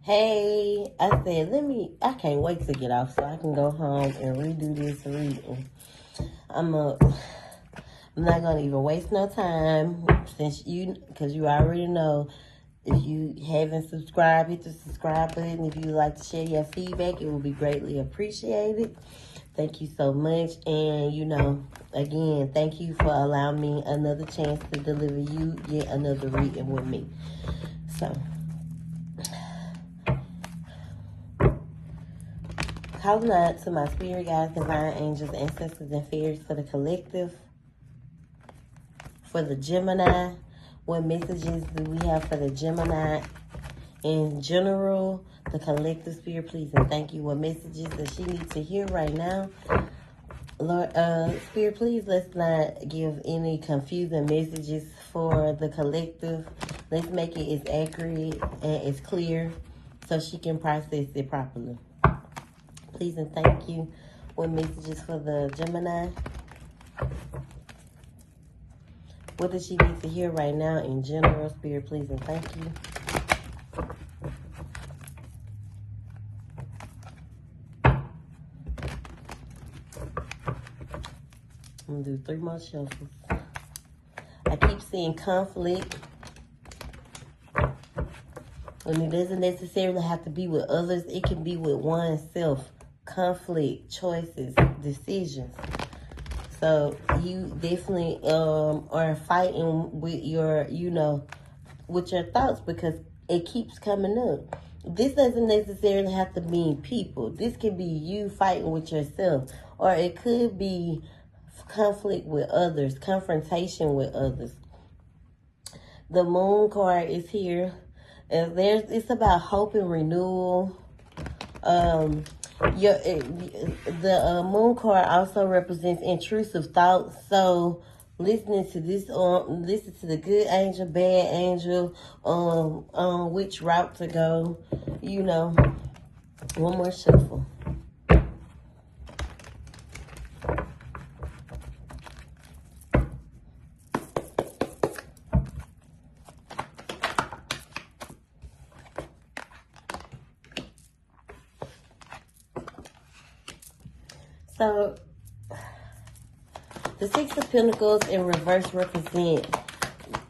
Hey, I said, I can't wait to get off so I can go home and redo this reading. I'm not going to even waste no time because you already know if you haven't subscribed, hit the subscribe button. If you would like to share your feedback, it will be greatly appreciated. Thank you so much. And, again, thank you for allowing me another chance to deliver you yet another reading with me. So, calling out to my spirit guides, divine angels, ancestors, and fairies for the collective. For the Gemini, what messages do we have for the Gemini in general? The collective, spirit, please and thank you. What messages does she need to hear right now? Lord, spirit, please let's not give any confusing messages for the collective. Let's make it as accurate and as clear so she can process it properly. Please and thank you. What messages for the Gemini? What does she need to hear right now in general? Spirit, please and thank you. I'm going to do 3 more shuffles. I keep seeing conflict. And it doesn't necessarily have to be with others. It can be with oneself. Conflict, choices, decisions. So you definitely are fighting with your, with your thoughts because it keeps coming up. This doesn't necessarily have to mean people. This can be you fighting with yourself. Or it could be conflict with others, confrontation with others. The Moon card is here. It's about hope and renewal. The Moon card also represents intrusive thoughts. So listening to this, listen to the good angel, bad angel, which route to go. One more shuffle. So, the Six of Pentacles in reverse represent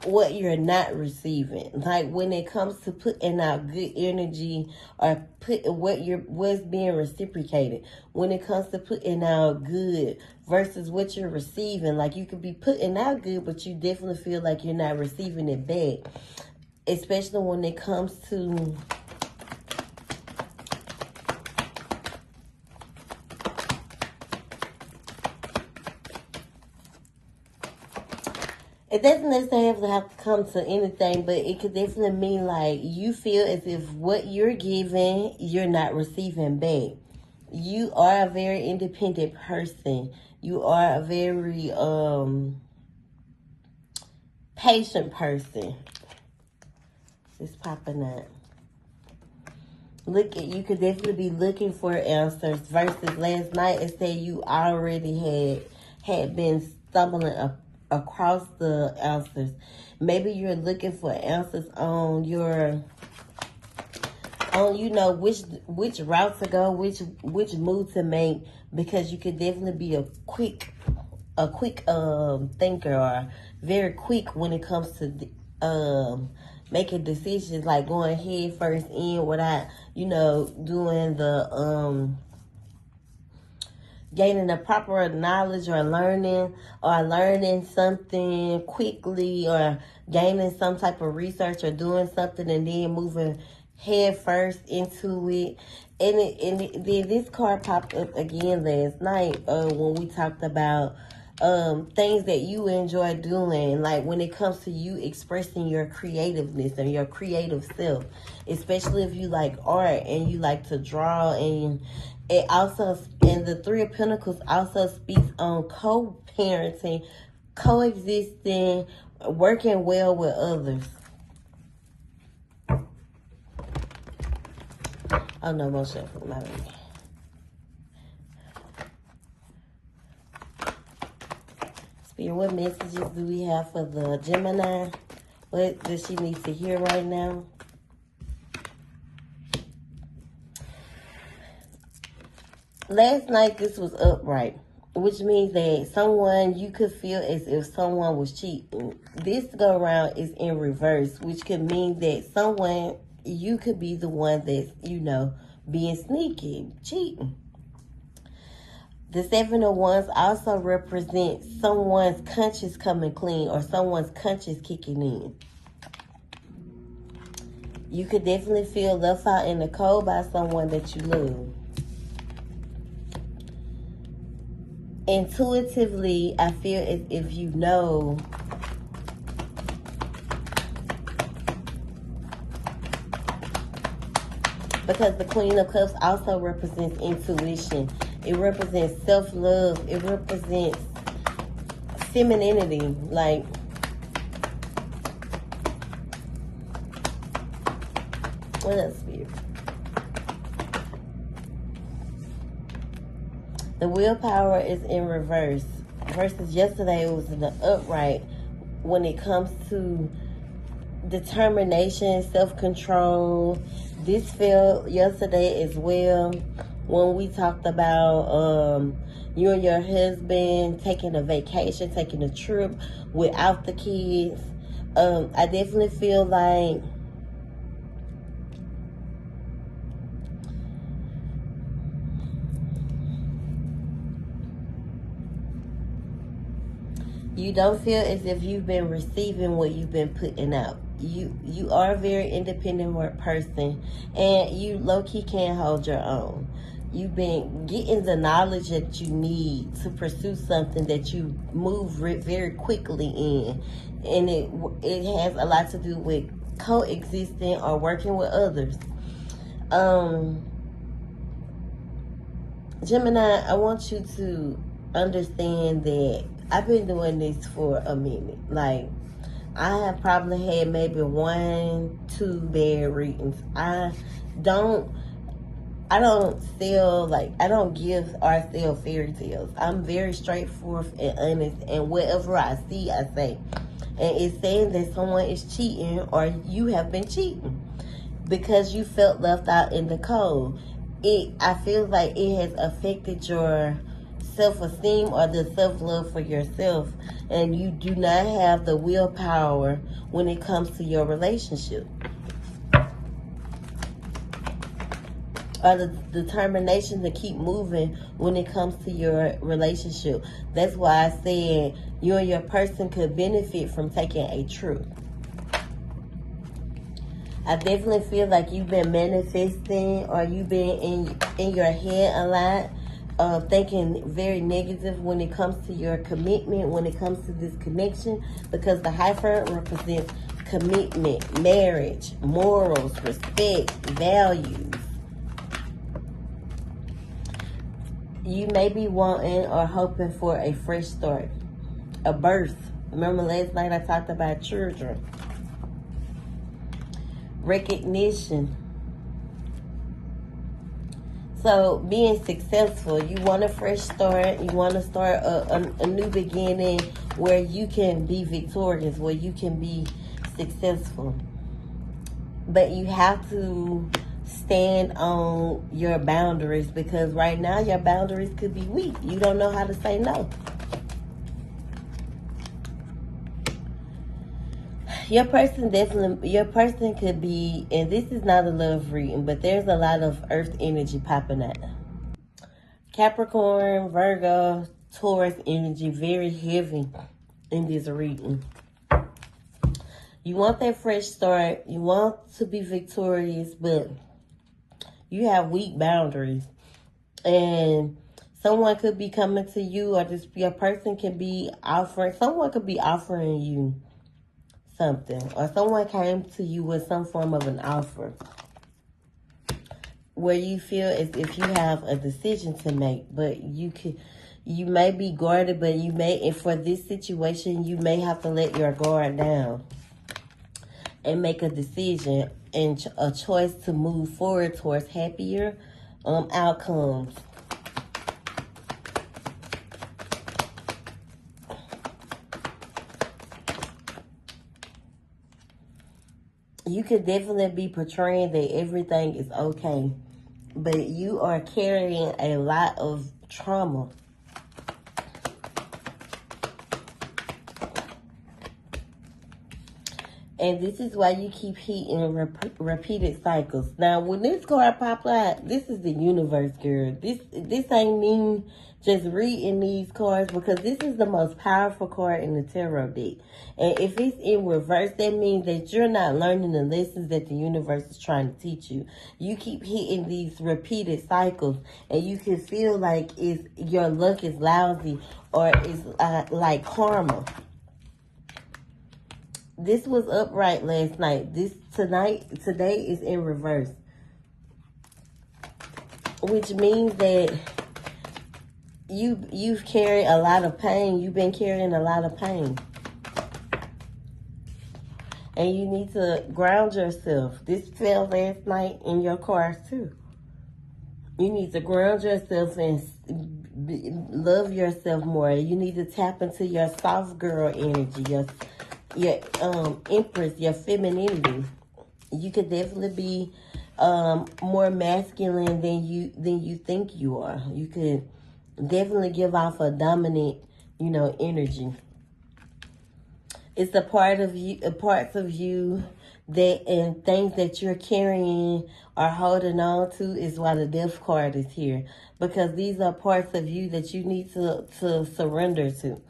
what you're not receiving. Like when it comes to putting out good energy or what's being reciprocated. When it comes to putting out good versus what you're receiving. Like you could be putting out good, but you definitely feel like you're not receiving it back. Especially when it comes to... It doesn't necessarily have to come to anything, but it could definitely mean like you feel as if what you're giving, you're not receiving back. You are a very independent person. You are a very patient person. It's popping up. You could definitely be looking for answers versus last night it said you already had been stumbling across the answers. Maybe you're looking for answers on which route to go, which move to make, because you could definitely be a quick thinker or very quick when it comes to making decisions, like going head first in without doing the gaining the proper knowledge or learning something quickly or gaining some type of research or doing something and then moving head first into it. And then this card popped up again last night when we talked about things that you enjoy doing, like when it comes to you expressing your creativeness and your creative self, especially if you like art and you like to draw. And the Three of Pentacles also speaks on co-parenting, coexisting, working well with others. Oh no, more shuffle, my baby. Spirit, what messages do we have for the Gemini? What does she need to hear right now? Last night this was upright, which means that someone, you could feel as if someone was cheating. This go around is in reverse, which could mean that someone, you could be the one that's, being sneaky, cheating. The Seven of Wands also represents someone's conscience coming clean or someone's conscience kicking in. You could definitely feel left out in the cold by someone that you love. Intuitively, I feel as if you know because the Queen of Cups also represents intuition. It represents self-love. It represents femininity. Like, what else, Spirit? The willpower is in reverse. Versus yesterday, it was in the upright. When it comes to determination, self-control, this felt yesterday as well when we talked about you and your husband taking a vacation, taking a trip without the kids. I definitely feel like you don't feel as if you've been receiving what you've been putting out. You are a very independent person, and you low-key can't hold your own. You've been getting the knowledge that you need to pursue something that you move very quickly in. And it has a lot to do with coexisting or working with others. Gemini, I want you to understand that I've been doing this for a minute. Like, I have probably had maybe 1, 2 bad readings. I don't sell, like, I don't give or sell fairy tales. I'm very straightforward and honest, and whatever I see, I say. And it's saying that someone is cheating or you have been cheating because you felt left out in the cold. I feel like it has affected your self-esteem or the self-love for yourself, and you do not have the willpower when it comes to your relationship or the determination to keep moving when it comes to your relationship. That's why I said you and your person could benefit from taking a trip. I definitely feel like you've been manifesting or you've been in your head a lot, thinking very negative when it comes to your commitment, when it comes to this connection, because the Hierophant represents commitment, marriage, morals, respect, values. You may be wanting or hoping for a fresh start, a birth. Remember last night I talked about children. Recognition. So being successful, you want a fresh start, you want to start a new beginning where you can be victorious, where you can be successful. But you have to stand on your boundaries, because right now your boundaries could be weak. You don't know how to say no. Your person could be, and this is not a love reading, but there's a lot of earth energy popping out. Capricorn, Virgo, Taurus energy, very heavy in this reading. You want that fresh start. You want to be victorious, but you have weak boundaries. And someone could be coming to you, or just your person can be offering, someone could be offering you something, or someone came to you with some form of an offer where you feel as if you have a decision to make, but you may be guarded, but you may, and for this situation, you may have to let your guard down and make a decision and a choice to move forward towards happier outcomes. You could definitely be portraying that everything is okay. but you are carrying a lot of trauma. And this is why you keep hitting repeated cycles. Now, when this card pop out, this is the universe, girl. This ain't mean just reading these cards, because this is the most powerful card in the tarot deck. And if it's in reverse, that means that you're not learning the lessons that the universe is trying to teach you. You keep hitting these repeated cycles, and you can feel like your luck is lousy, or it's like karma. This was upright last night. Today is in reverse. Which means that you've carried a lot of pain. You've been carrying a lot of pain. And you need to ground yourself. This fell last night in your cards too. You need to ground yourself and love yourself more. You need to tap into your soft girl energy, your empress, your femininity. You could definitely be more masculine than you think you are. You could definitely give off a dominant, energy. It's a part of you, parts of you that, and things that you're carrying or holding on to, is why the Death card is here. Because these are parts of you that you need to surrender to.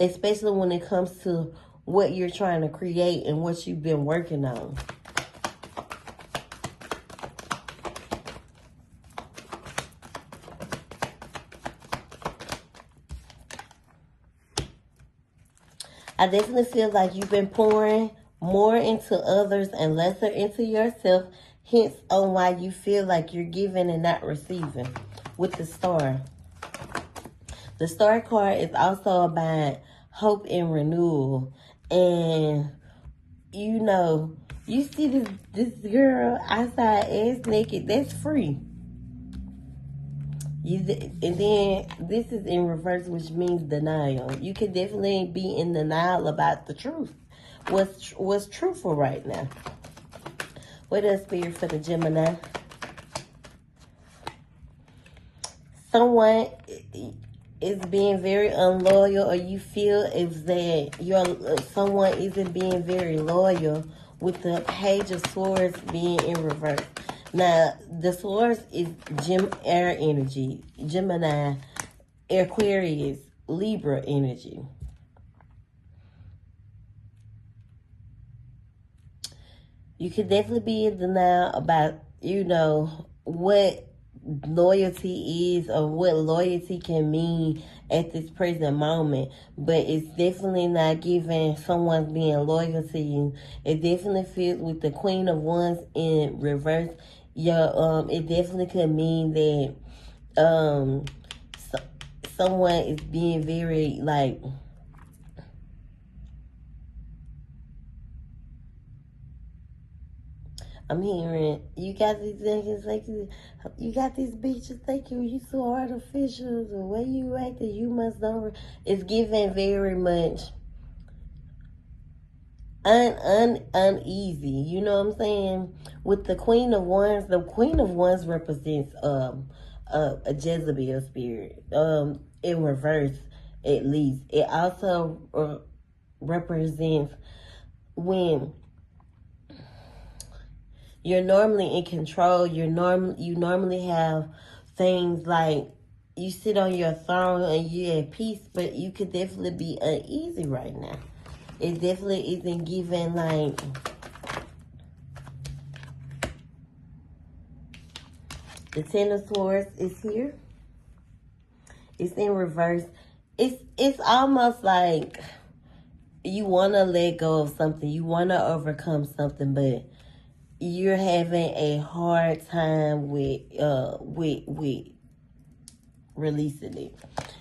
Especially when it comes to what you're trying to create and what you've been working on. I definitely feel like you've been pouring more into others and lesser into yourself. Hence on why you feel like you're giving and not receiving with the Star. The Star card is also about hope and renewal. And, you see this girl outside ass naked, that's free. And then this is in reverse, which means denial. You can definitely be in denial about the truth. What's truthful right now? What is Spirit for the Gemini? Someone is being very unloyal, or you feel is that someone isn't being very loyal, with the Page of Swords being in reverse. Now, the Swords is air energy, Gemini, Aquarius, Libra energy. You could definitely be in denial about, what loyalty is, or what loyalty can mean at this present moment. But it's definitely not giving someone being loyal to you. It definitely feels with the Queen of Wands in reverse. It definitely could mean that someone is being very, I'm hearing, you got these things, you got these bitches thinking you so artificial, the way you acting, you must know. It's giving very much uneasy, you know what I'm saying? With the Queen of Wands represents a Jezebel spirit, in reverse at least. It also represents when you're normally in control. You normally have things like you sit on your throne and you're at peace, but you could definitely be uneasy right now. It definitely isn't giving the Ten of Swords is here. It's in reverse. It's almost like you want to let go of something. You want to overcome something, but you're having a hard time with releasing it.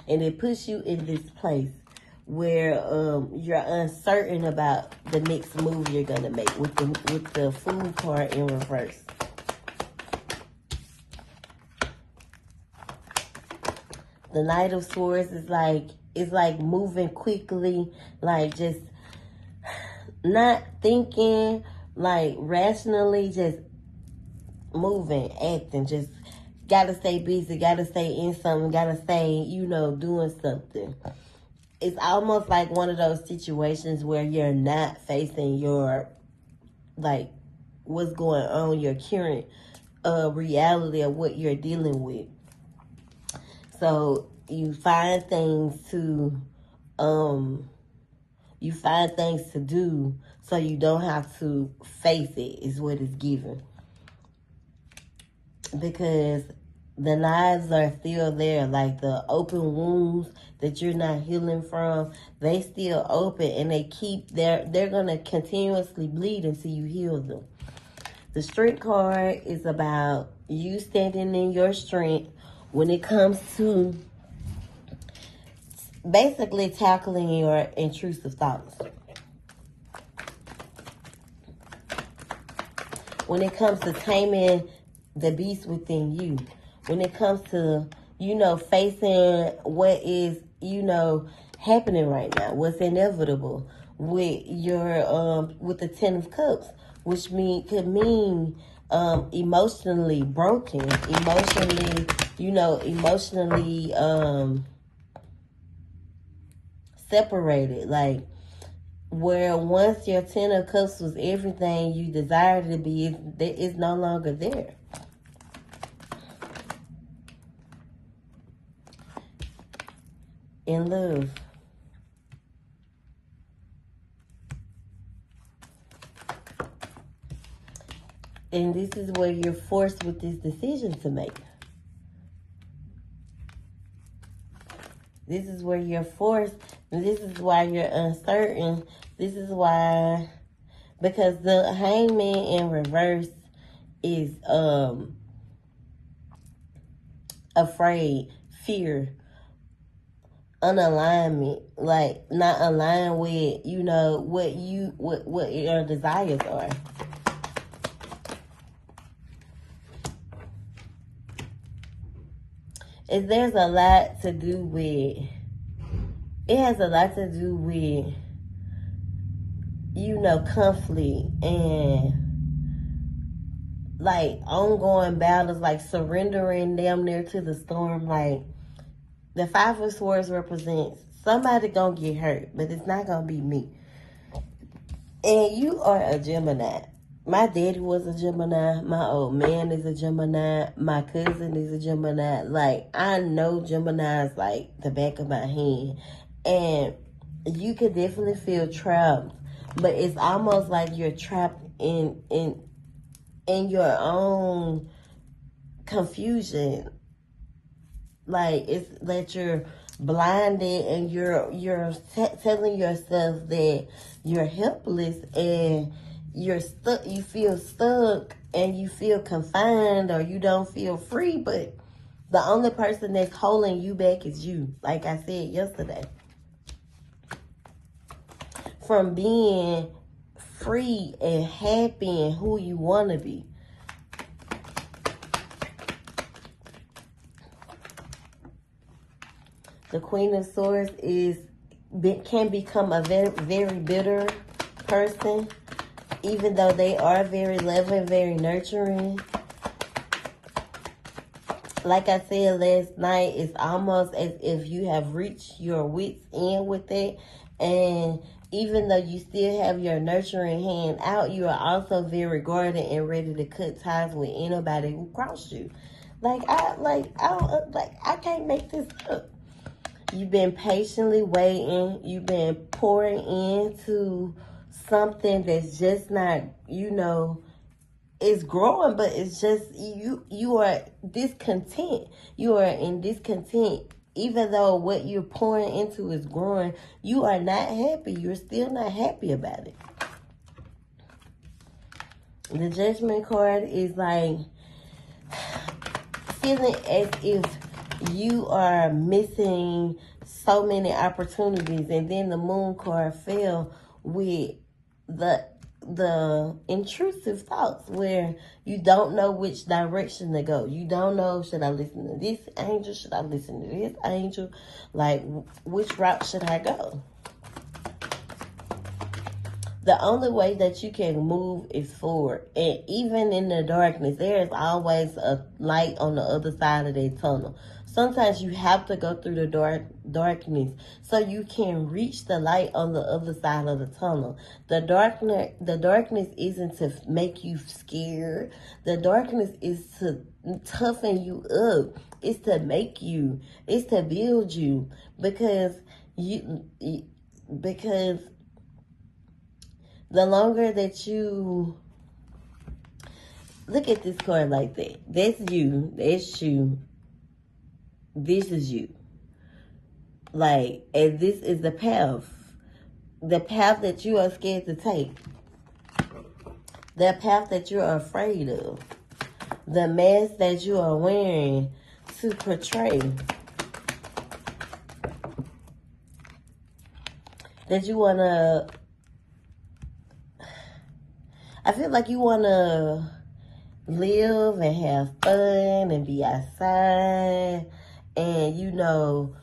And it puts you in this place where you're uncertain about the next move you're gonna make with the Fool card in reverse. The Knight of Swords is like moving quickly, like just not thinking, like rationally just moving, acting, just gotta stay busy, gotta stay in something, gotta stay, you know, doing something. It's almost like one of those situations where you're not facing your, like, what's going on, your current reality of what you're dealing with. So you find things to do so you don't have to face it, is what it's given. Because the knives are still there, like the open wounds that you're not healing from, they still open, and they're gonna continuously bleed until you heal them. The Strength card is about you standing in your strength when it comes to basically tackling your intrusive thoughts. When it comes to taming the beast within you. When it comes to, you know, facing what is, you know, happening right now, what's inevitable with your with the Ten of Cups, which could mean emotionally broken, emotionally, you know, emotionally separated, like where once your Ten of Cups was everything you desired it to be, it's no longer there. In love. And this is where you're forced with this decision to make. This is where you're forced, and this is why you're uncertain. This is why, because the Hangman in reverse is afraid, fear, unalignment, like not aligned with, you know, what your desires are. There's a lot to do with, it has a lot to do with, you know, conflict and like ongoing battles, like surrendering damn near to the storm. Like the Five of Swords represents somebody gonna get hurt, but it's not gonna be me. And you are a Gemini. My daddy was a Gemini. My old man is a Gemini. My cousin is a Gemini. Like, I know Geminis like the back of my hand. And you could definitely feel trapped. But it's almost like you're trapped in your own confusion. Like, it's that you're blinded and you're telling yourself that you're helpless and you're stuck, you feel stuck and you feel confined, or you don't feel free, but the only person that's holding you back is you, like I said yesterday. From being free and happy and who you want to be. The Queen of Swords can become a very, very bitter person, even though they are very loving, very nurturing. Like I said last night, it's almost as if you have reached your wits' end with it. And even though you still have your nurturing hand out, you are also very guarded and ready to cut ties with anybody who crossed you. I can't make this up. You've been patiently waiting. You've been pouring into something that's just not, you know, it's growing, but it's just, you are discontent. You are in discontent. Even though what you're pouring into is growing, you are not happy. You're still not happy about it. The Judgment card is like feeling as if you are missing so many opportunities, and then the Moon card fell with the intrusive thoughts where you don't know which direction to go. You don't know, should I listen to this angel? Should I listen to this angel? Like, which route should I go? The only way that you can move is forward. And even in the darkness, there is always a light on the other side of that tunnel. Sometimes you have to go through the darkness so you can reach the light on the other side of the tunnel. The darkness isn't to make you scared. The darkness is to toughen you up. It's to make you. It's to build you, because the longer that you look at this card like that, that's you, that's you, this is you. Like, and this is the path that you are scared to take, the path that you're afraid of, the mask that you are wearing to portray, that you want to, I feel like you want to live and have fun and be outside and, you know,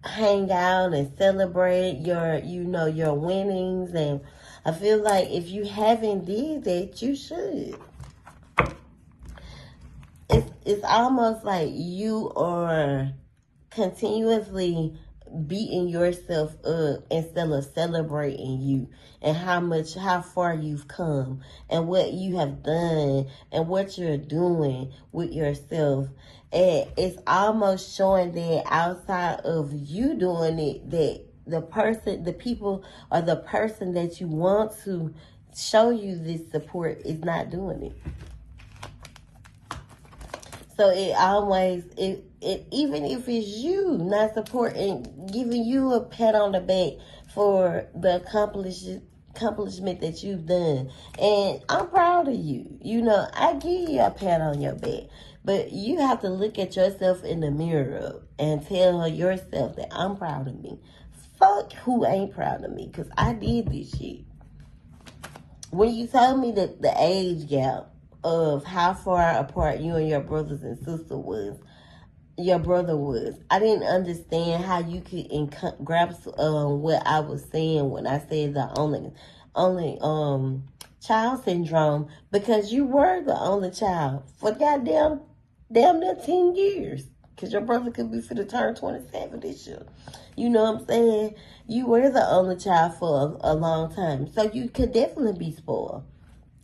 hang out and celebrate your, you know, your winnings. And I feel like if you haven't did that, you should. It's almost like you are continuously beating yourself up instead of celebrating you and how far you've come and what you have the and what you're doing with yourself. And it's almost showing that outside of you doing it, that the people or the person that you want to show you this support is not doing it. So it always, even if it's you not supporting, giving you a pat on the back for the accomplishment that you've done. And I'm proud of you. You know, I give you a pat on your back. But you have to look at yourself in the mirror and tell yourself that I'm proud of me. Fuck who ain't proud of me, because I did this shit. When you told me that the age gap of how far apart you and your brothers and sister was, your brother was, I didn't understand how you could grasp what I was saying when I said the only child syndrome, because you were the only child for damn near 10 years, because your brother could be finna turn 27 this year. You know what I'm saying? You were the only child for a long time, so you could definitely be spoiled.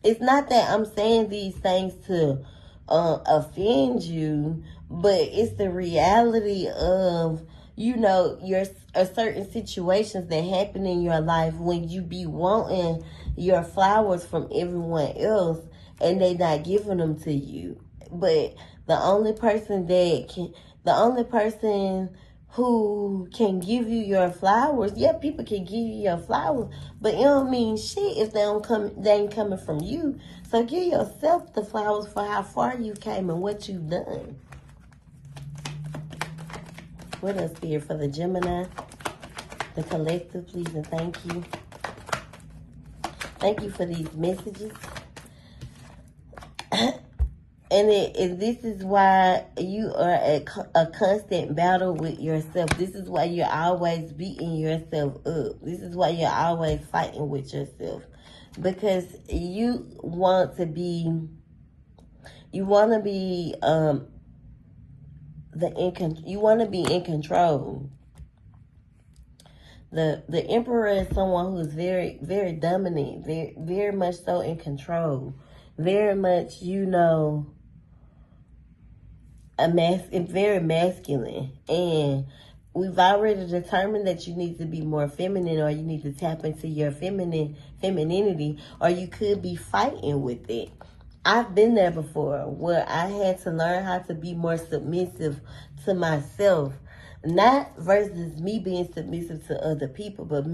It's not that I'm saying these things to offend you, but it's the reality of, you know, your certain situations that happen in your life when you be wanting your flowers from everyone else and they not giving them to you. But the only person who can give you your flowers, yeah, people can give you your flowers, but it don't mean shit if they ain't coming from you. So give yourself the flowers for how far you came and what you've done. What else here for the Gemini? The collective, please and thank you. Thank you for these messages. And this is why you are at a constant battle with yourself. This is why you're always beating yourself up. This is why you're always fighting with yourself. Because you want to be in control. The Emperor is someone who is very, very dominant, very, very much so in control. Very much, you know, very masculine. And we've already determined that you need to be more feminine, or you need to tap into your femininity, or you could be fighting with it. I've been there before, where I had to learn how to be more submissive to myself. Not versus me being submissive to other people, but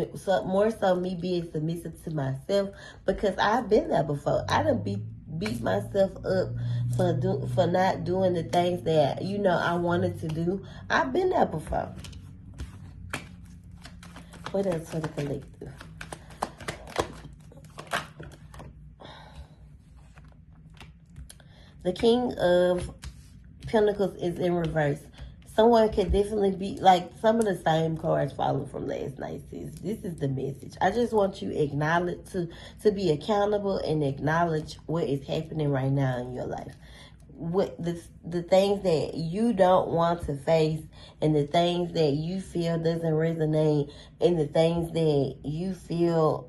more so me being submissive to myself, because I've been there before. I done beat myself up for not doing the things that, you know, I wanted to do. I've been there before. What else for the collective? The King of Pentacles is in reverse. someone could definitely be like some of the same cards falling from last night. This is the message. I just want you to be accountable and acknowledge what is happening right now in your life. What the things that you don't want to face, and the things that you feel doesn't resonate, and the things that you feel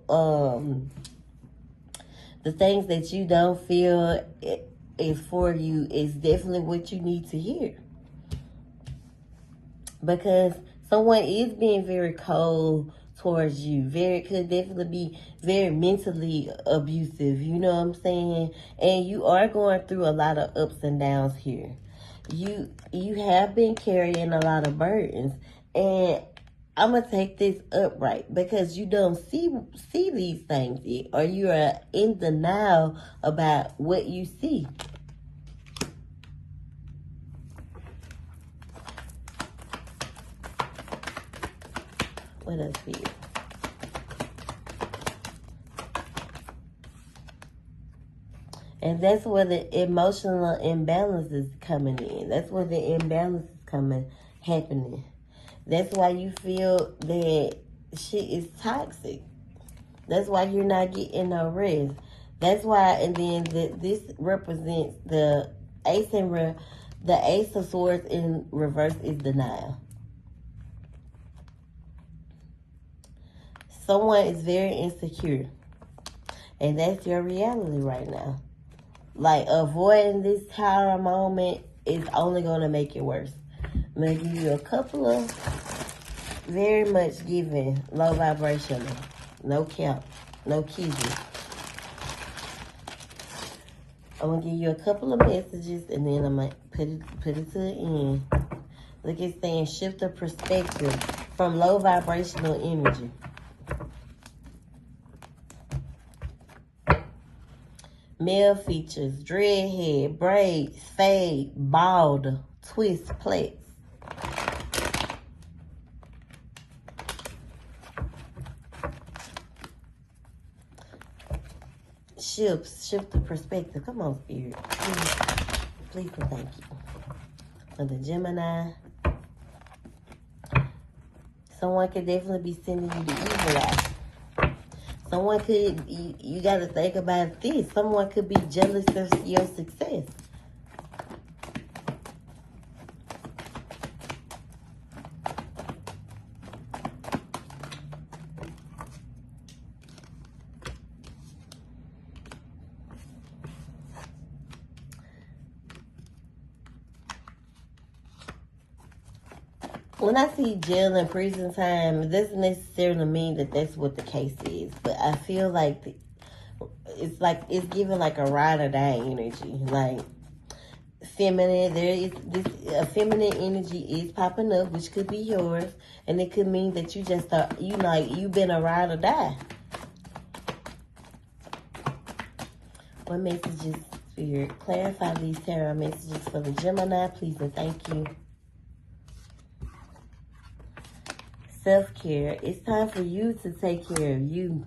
the things that you don't feel is for you is definitely what you need to hear. Because someone is being very cold towards you. Could definitely be very mentally abusive. You know what I'm saying? And you are going through a lot of ups and downs here. You have been carrying a lot of burdens. And I'm going to take this upright because you don't see these things yet, or you are in denial about what you see. What else for you? And that's where the emotional imbalance is coming in. That's where the imbalance is happening. That's why you feel that shit is toxic. That's why you're not getting no rest. That's why, and then this represents the Ace of Swords in reverse is denial. Someone is very insecure. And that's your reality right now. Like, avoiding this tower moment is only going to make it worse. I'm going to give you a couple of very much giving, low vibrational, no cap, no kizzy. I'm going to give you a couple of messages, and then I'm going to put it to the end. Look, it's saying shift the perspective from low vibrational energy. Male features, dreadhead, braids, fade, bald, twist, plaits. Shift the perspective. Come on, Spirit. Please and thank you. For the Gemini, someone could definitely be sending you the evil eye. Someone could, you got to think about this. Someone could be jealous of your success. When I see jail and prison time, it doesn't necessarily mean that that's what the case is. But I feel like it's giving like a ride or die energy. Like feminine, a feminine energy is popping up, which could be yours. And it could mean that you just you've been a ride or die. What messages, Spirit? Clarify these tarot messages for the Gemini, please and thank you. Self-care. It's time for you to take care of you.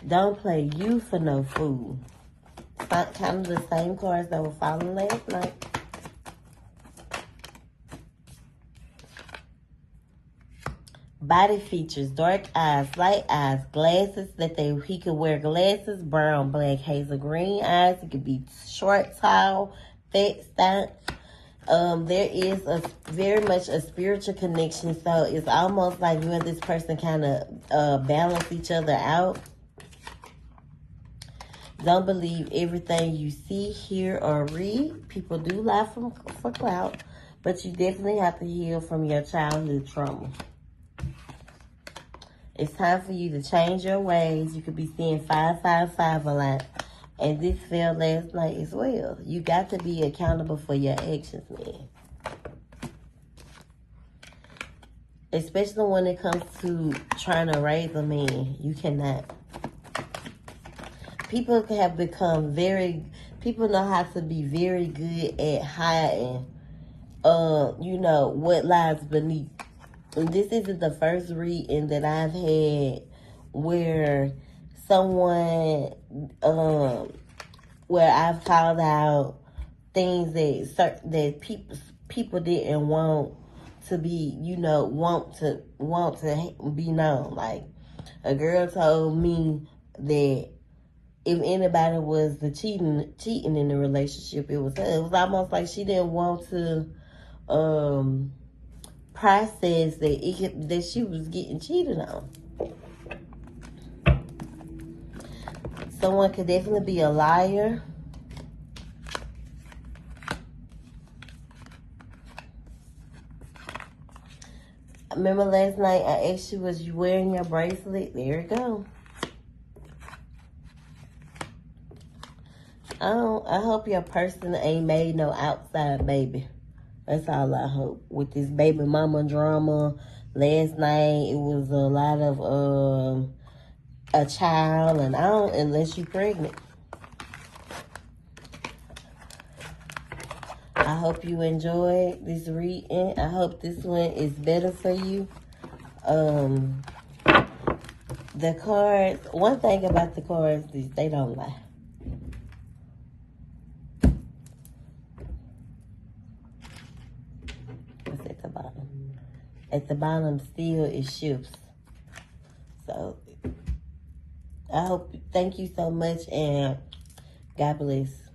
Don't play you for no fool. Kind of the same cards that were falling last night. Body features, dark eyes, light eyes, glasses he could wear glasses, brown, black, hazel, green eyes. It could be short, tall, fat, stout. There is very much a spiritual connection, so it's almost like you and this person kind of balance each other out. Don't believe everything you see, hear, or read. People do lie for clout, but you definitely have to heal from your childhood trauma. It's time for you to change your ways. You could be seeing 555 a lot. And this fell last night as well. You got to be accountable for your actions, man. Especially when it comes to trying to raise a man. You cannot. People have become people know how to be very good at hiding, what lies beneath. And this isn't the first reading that I've had where someone, where I've called out things that people didn't want to be, want to be known. Like, a girl told me that if anybody was the cheating in the relationship, it was her. It was almost like she didn't want to process that she was getting cheated on. Someone could definitely be a liar. Remember last night I asked you, was you wearing your bracelet? There you go. I hope your person ain't made no outside baby. That's all I hope. With this baby mama drama last night, it was a lot of a child, and unless you pregnant. I hope you enjoyed this reading. I hope this one is better for you. The cards, one thing about the cards is they don't lie. What's at the bottom? At the bottom still it shifts. So thank you so much, and God bless.